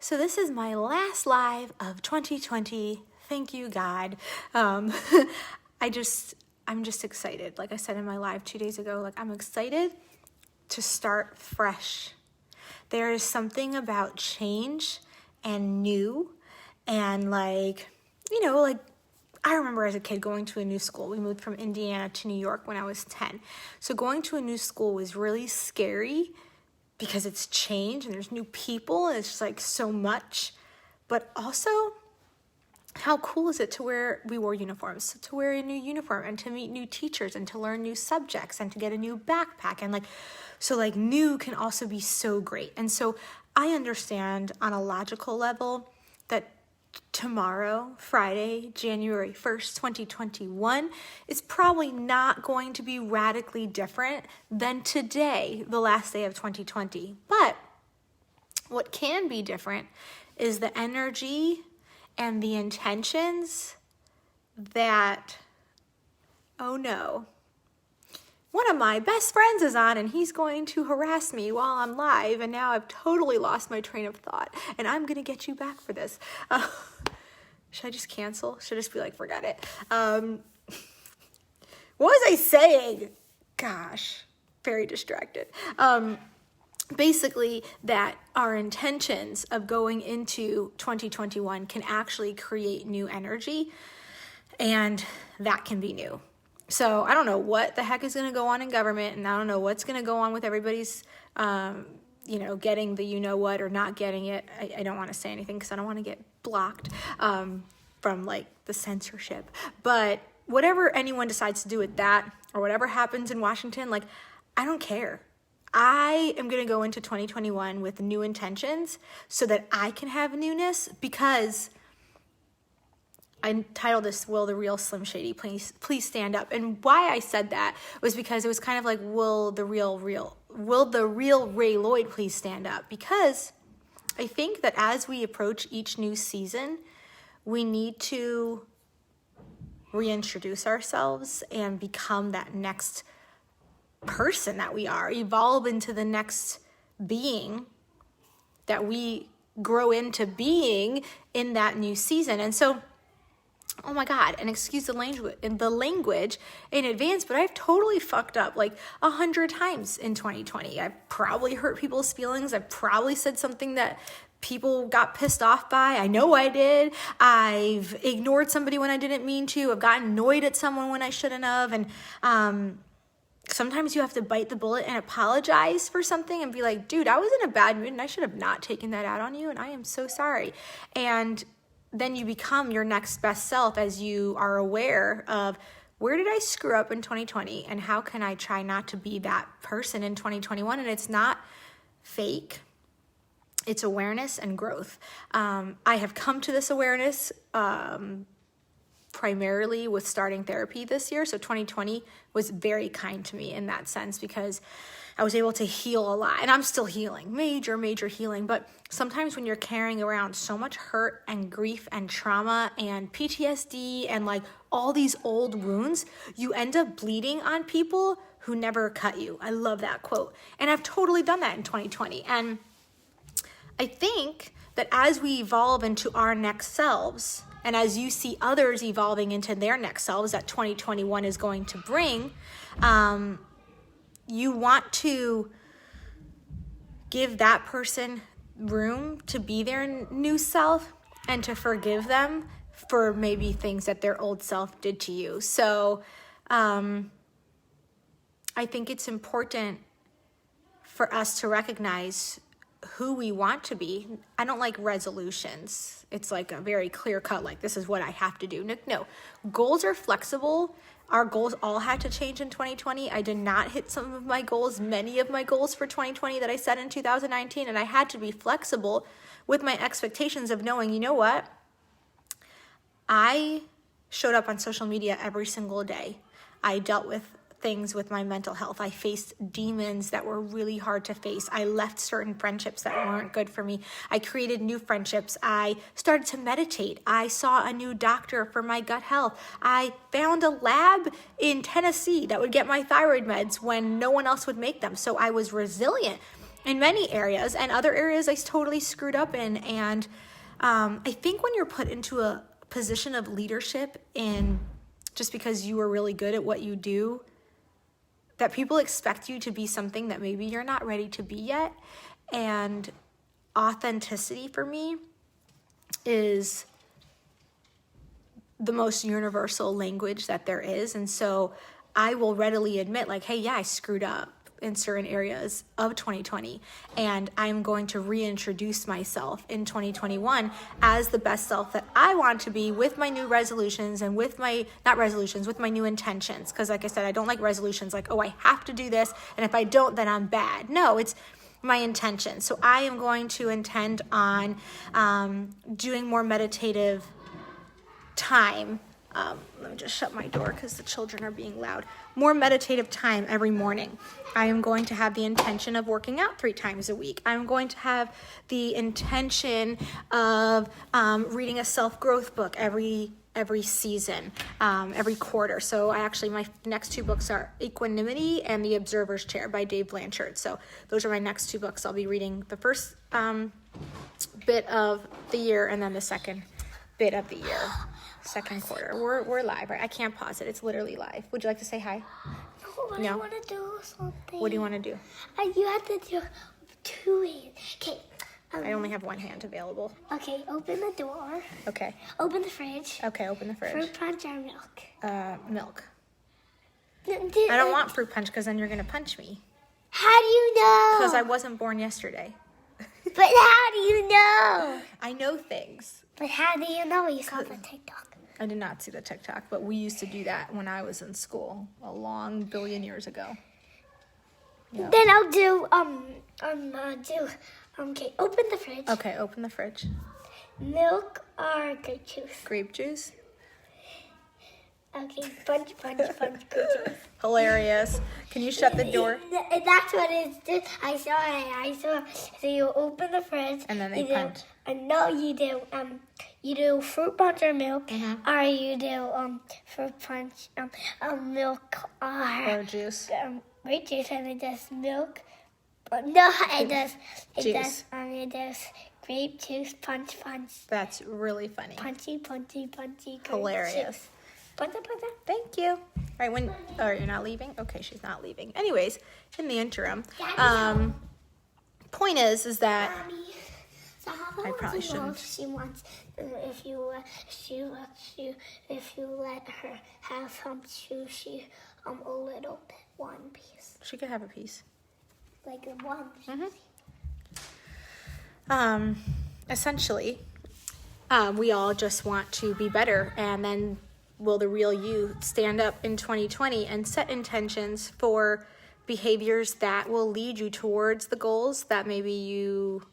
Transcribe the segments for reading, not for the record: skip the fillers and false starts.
So this is my last live of 2020. Thank you, God. I'm just excited. Like I said in my live 2 days ago, like I'm excited to start fresh. There is something about change and new and like I remember as a kid going to a new school. We moved from Indiana to New York when I was 10. So going to a new school was really scary because it's change and there's new people and it's just like so much. But also, how cool is it to we wore uniforms, to wear a new uniform and to meet new teachers and to learn new subjects and to get a new backpack. And new can also be so great. And so I understand on a logical level that tomorrow, Friday, January 1st, 2021, is probably not going to be radically different than today, the last day of 2020. But what can be different is the energy and the intentions that, oh no, one of my best friends is on and he's going to harass me while I'm live, and now I've totally lost my train of thought, and I'm going to get you back for this. Should I just cancel? Should I just be like, forget it? What was I saying? Gosh, very distracted. Basically, that our intentions of going into 2021 can actually create new energy, and that can be new. So I don't know what the heck is going to go on in government, and I don't know what's going to go on with everybody's, getting the you-know-what or not getting it. I don't want to say anything because I don't want to get blocked from, the censorship. But whatever anyone decides to do with that or whatever happens in Washington, I don't care. I am going to go into 2021 with new intentions so that I can have newness, because I titled this, Will the Real Slim Shady Please Stand Up? And why I said that was because it was kind of like, will the real Ray Lloyd please stand up? Because I think that as we approach each new season, we need to reintroduce ourselves and become that next person that we are, evolve into the next being that we grow into being in that new season. And so, oh my God, and excuse the language in advance, but I've totally fucked up 100 times in 2020. I've probably hurt people's feelings. I've probably said something that people got pissed off by. I know I did. I've ignored somebody when I didn't mean to. I've gotten annoyed at someone when I shouldn't have. And sometimes you have to bite the bullet and apologize for something and be like, dude, I was in a bad mood and I should have not taken that out on you, and I am so sorry. And then you become your next best self as you are aware of, where did I screw up in 2020 and how can I try not to be that person in 2021? And it's not fake. It's awareness and growth. I have come to this awareness primarily with starting therapy this year. So 2020 was very kind to me in that sense, because I was able to heal a lot, and I'm still healing, major healing. But sometimes when you're carrying around so much hurt and grief and trauma and PTSD and all these old wounds, you end up bleeding on people who never cut you. I love that quote. And I've totally done that in 2020. And I think that as we evolve into our next selves, and as you see others evolving into their next selves that 2021 is going to bring, you want to give that person room to be their new self and to forgive them for maybe things that their old self did to you. So I think it's important for us to recognize who we want to be. I don't like resolutions. It's a very clear cut, this is what I have to do. No, goals are flexible. Our goals all had to change in 2020. I did not hit some of my goals, many of my goals for 2020 that I set in 2019, and I had to be flexible with my expectations of knowing, you know what? I showed up on social media every single day. I dealt with things with my mental health. I faced demons that were really hard to face. I left certain friendships that weren't good for me. I created new friendships. I started to meditate. I saw a new doctor for my gut health. I found a lab in Tennessee that would get my thyroid meds when no one else would make them. So I was resilient. in many areas, and other areas I totally screwed up in. And I think when you're put into a position of leadership in just because you are really good at what you do, that people expect you to be something that maybe you're not ready to be yet. And authenticity for me is the most universal language that there is. And so I will readily admit, like, hey, yeah, I screwed up in certain areas of 2020, and I'm going to reintroduce myself in 2021 as the best self that I want to be, with my new resolutions and with my, not resolutions, with my new intentions. Because like I said, I don't like resolutions like, oh, I have to do this, and if I don't, then I'm bad. No, it's my intention. So I am going to intend on doing more meditative time. Let me just shut my door because the children are being loud. More meditative time every morning. I am going to have the intention of working out 3 times a week. I'm going to have the intention of reading a self-growth book every season, every quarter. So my next 2 books are Equanimity and The Observer's Chair by Dave Blanchard. So those are my next 2 books. I'll be reading the first bit of the year and then the second bit of the year. Second quarter. We're live, right? I can't pause it. It's literally live. Would you like to say hi? No. I want to do something. What do you want to do? You have to do 2 hands. Okay. I only have 1 hand available. Okay, open the door. Okay. Open the fridge. Okay, open the fridge. Fruit punch or milk? Milk. I don't want fruit punch because then you're going to punch me. How do you know? Because I wasn't born yesterday. But how do you know? I know things. But how do you know? You saw the TikTok. I did not see the TikTok, but we used to do that when I was in school a long billion years ago. Yeah. Then I'll do okay, open the fridge. Okay, open the fridge. Milk or grape juice? Grape juice. Okay, punch, grape juice. Hilarious. Can you shut the door? That's what it's. I saw it. So you open the fridge. And then they punch. No, you do. You do fruit punch or milk, or you do fruit punch, milk or juice. Grape juice, and it does milk. No, it does. It juice. It does grape juice punch. That's really funny. Punchy. Hilarious. Punch. Thank you. All right, you're not leaving? Okay, she's not leaving. Anyways, in the interim, point is that So I probably shouldn't. She wants, if you let her have some sushi, a little bit, 1 piece. She could have a piece. Like 1 piece. Essentially, we all just want to be better, and then will the real you stand up in 2020 and set intentions for behaviors that will lead you towards the goals that maybe you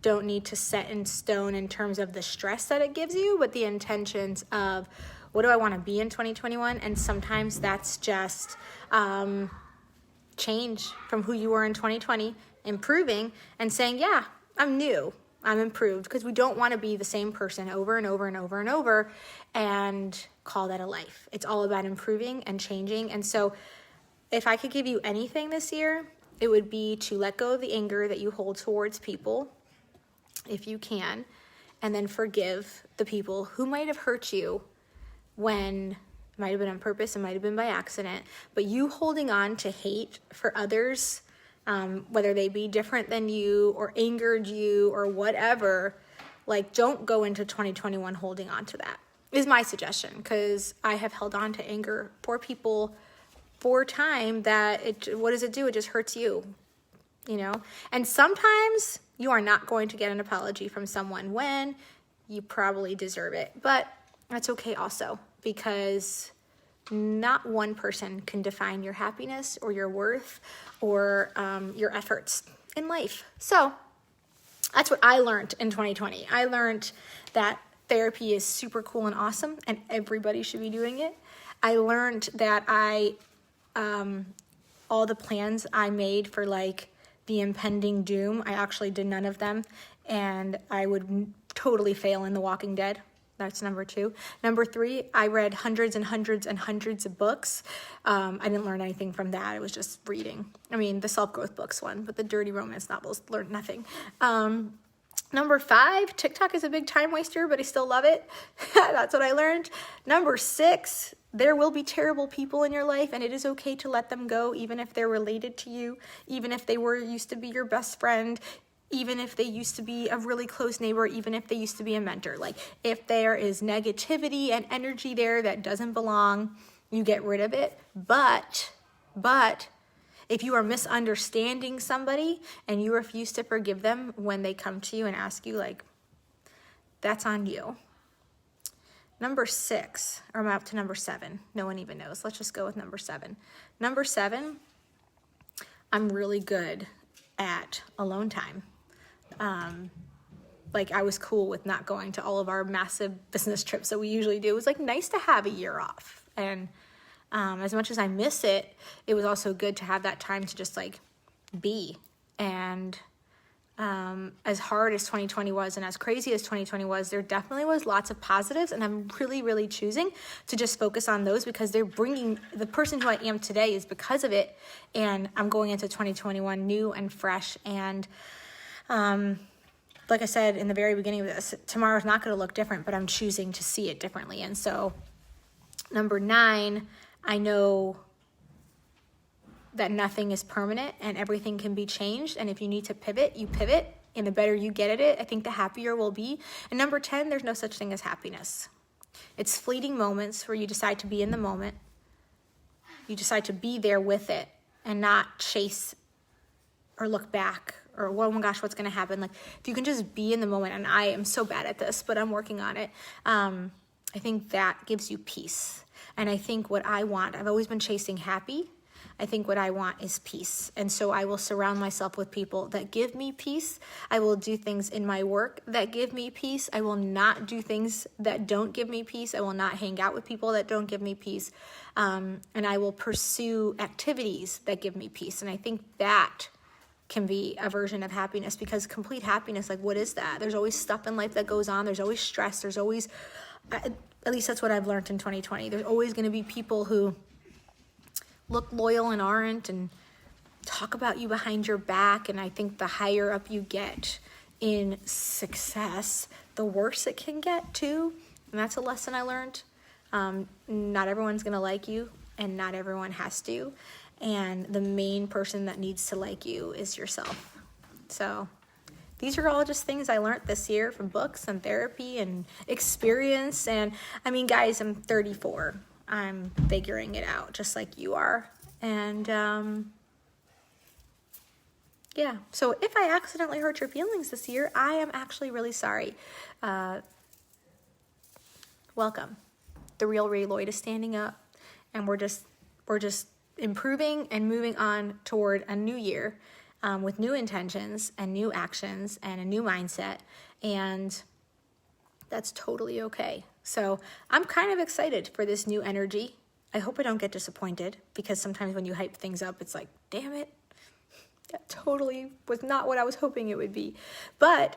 don't need to set in stone in terms of the stress that it gives you, but the intentions of what do I want to be in 2021? And sometimes that's just change from who you were in 2020, improving and saying, yeah, I'm new, I'm improved, because we don't want to be the same person over and over and over and over and call that a life. It's all about improving and changing. And so if I could give you anything this year, it would be to let go of the anger that you hold towards people, if you can, and then forgive the people who might have hurt you when it might have been on purpose, it might have been by accident, but you holding on to hate for others, whether they be different than you or angered you or whatever, like, don't go into 2021 holding on to that, is my suggestion, because I have held on to anger for people for time that what does it do? It just hurts you, and sometimes you are not going to get an apology from someone when you probably deserve it, but that's okay also, because not one person can define your happiness or your worth or your efforts in life. So that's what I learned in 2020. I learned that therapy is super cool and awesome, and everybody should be doing it. I learned that all the plans I made for like the impending doom, I actually did none of them, and I would totally fail in The Walking Dead. That's number 2. Number 3, I read hundreds and hundreds and hundreds of books. I didn't learn anything from that. It was just reading. I mean, the self-growth books one, but the dirty romance novels, learned nothing. Number 5, TikTok is a big time waster, but I still love it. That's what I learned. Number 6, there will be terrible people in your life, and it is okay to let them go, even if they're related to you, even if they used to be your best friend, even if they used to be a really close neighbor, even if they used to be a mentor. Like, if there is negativity and energy there that doesn't belong, you get rid of it. But if you are misunderstanding somebody and you refuse to forgive them when they come to you and ask you, like, that's on you. Number 6, or I'm up to number 7. No one even knows. Let's just go with number 7. Number 7, I'm really good at alone time. Like, I was cool with not going to all of our massive business trips that we usually do. It was like nice to have a year off. And as much as I miss it, it was also good to have that time to just like be. And as hard as 2020 was and as crazy as 2020 was, there definitely was lots of positives, and I'm really, really choosing to just focus on those because they're bringing the person who I am today is because of it. And I'm going into 2021 new and fresh. And like I said in the very beginning of this, tomorrow's not going to look different, but I'm choosing to see it differently. And so number 9, I know that nothing is permanent and everything can be changed. And if you need to pivot, you pivot. And the better you get at it, I think the happier we'll be. And number 10, there's no such thing as happiness. It's fleeting moments where you decide to be in the moment. You decide to be there with it and not chase or look back or, oh my gosh, what's going to happen? Like, if you can just be in the moment, and I am so bad at this, but I'm working on it. I think that gives you peace. And I think what I want, I've always been chasing happy. I think what I want is peace. And so I will surround myself with people that give me peace. I will do things in my work that give me peace. I will not do things that don't give me peace. I will not hang out with people that don't give me peace. And I will pursue activities that give me peace. And I think that can be a version of happiness, because complete happiness, like, what is that? There's always stuff in life that goes on. There's always stress. There's always, at least that's what I've learned in 2020. There's always going to be people who look loyal and aren't, and talk about you behind your back. And I think the higher up you get in success, the worse it can get too. And that's a lesson I learned. Not everyone's going to like you, and not everyone has to. And the main person that needs to like you is yourself. So these are all just things I learned this year from books and therapy and experience. And I mean, guys, I'm 34. I'm figuring it out just like you are. And yeah, so if I accidentally hurt your feelings this year, I am actually really sorry. Welcome. The real Ray Lloyd is standing up, and we're just improving and moving on toward a new year with new intentions and new actions and a new mindset. And that's totally okay. So I'm kind of excited for this new energy. I hope I don't get disappointed, because sometimes when you hype things up, it's like, damn it, that totally was not what I was hoping it would be. But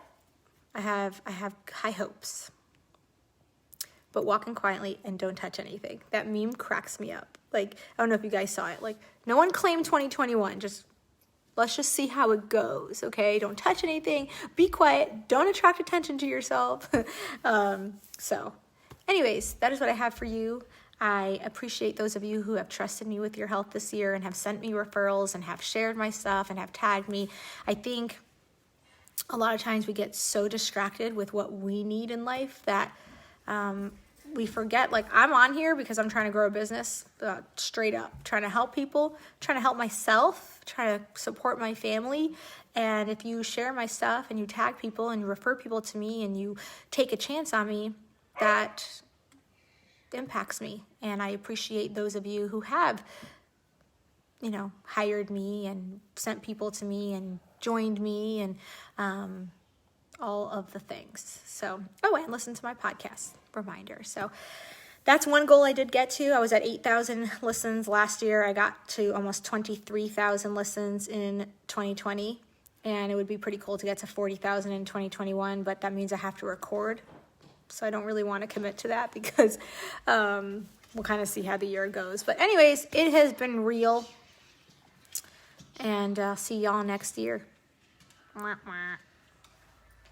I have high hopes. But walking quietly and don't touch anything. That meme cracks me up. Like, I don't know if you guys saw it. Like, no one claimed 2021. Let's just see how it goes, okay? Don't touch anything. Be quiet. Don't attract attention to yourself. So, anyways, that is what I have for you. I appreciate those of you who have trusted me with your health this year and have sent me referrals and have shared my stuff and have tagged me. I think a lot of times we get so distracted with what we need in life that we forget, like, I'm on here because I'm trying to grow a business, straight up, trying to help people, trying to help myself, trying to support my family. And if you share my stuff and you tag people and you refer people to me and you take a chance on me, that impacts me. And I appreciate those of you who have, hired me and sent people to me and joined me and all of the things. So, and listen to my podcast, reminder. So that's one goal I did get to. I was at 8,000 listens last year. I got to almost 23,000 listens in 2020, and it would be pretty cool to get to 40,000 in 2021, but that means I have to record So I don't really want to commit to that because we'll kind of see how the year goes. But anyways, it has been real. And see y'all next year. Mwah, mwah.